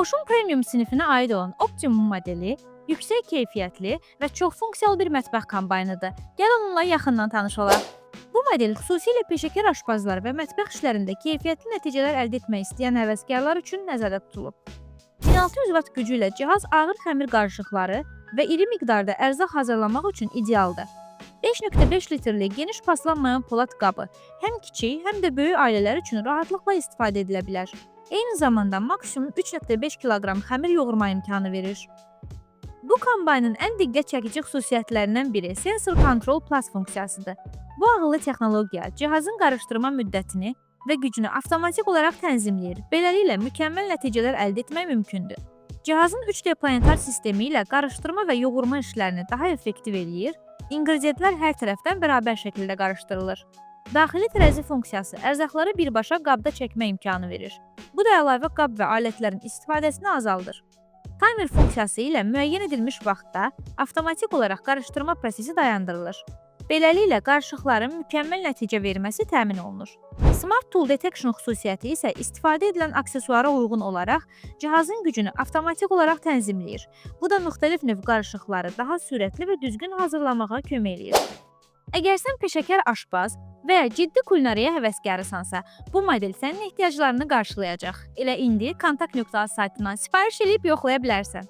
Bosch'un premium sinifinə aid olan Optimum modeli yüksək keyfiyyətli və çox funksiyalı bir mətbəx kombaynıdır. Gəl onunla yaxından tanış olaq. Bu model xüsusilə peşəkar aşpazlar və mətbəx işlərində keyfiyyətli nəticələr əldə etmək istəyən həvəskarlar üçün nəzərdə tutulub. 1600 Watt gücü ilə cihaz ağır xəmir qarışıqları və iri miqdarda ərzaq hazırlamaq üçün idealdır. 5.5 litrlik geniş paslanmayan polad qabı həm kiçik, həm də böyük ailələr üçün rahatlıqla istifadə edilə bilər. Eyni zamanda maksimum 3.5 kiloqram xəmir yoğurma imkanı verir. Bu kombaynın ən diqqət çəkici xüsusiyyətlərindən biri Sensor Control Plus funksiyasıdır. Bu ağıllı texnologiya cihazın qarışdırma müddətini və gücünü avtomatik olaraq tənzimləyir. Beləliklə, mükəmməl nəticələr əldə etmək mümkündür. Cihazın 3D planetar sistemi ilə qarışdırma və yoğurma işlərini daha effektiv eləyir, inqridiyentlər hər tərəfdən bərabər şəkildə qarışdırılır. Daxili tərəzi funksiyası ərzaqları birbaşa qabda çəkmə imkanı verir. Bu da əlavə qab və alətlərin istifadəsini azaldır. Timer funksiyası ilə müəyyən edilmiş vaxtda avtomatik olaraq qarışdırma prosesi dayandırılır. Beləliklə, qarışıqların mükəmməl nəticə verməsi təmin olunur. Smart Tool Detection xüsusiyyəti isə istifadə edilən aksesuara uyğun olaraq cihazın gücünü avtomatik olaraq tənzimləyir. Bu da müxtəlif növ qarışıqları daha sürətli və düzgün hazırlamağa kömək eləyir. Əgər sən peşəkar aşpaz və ya ciddi kulinariya həvəskarısansa, bu model sənin ehtiyaclarını qarşılayacaq. Elə indi kontakt.az saytından sifariş edib yoxlaya bilərsən.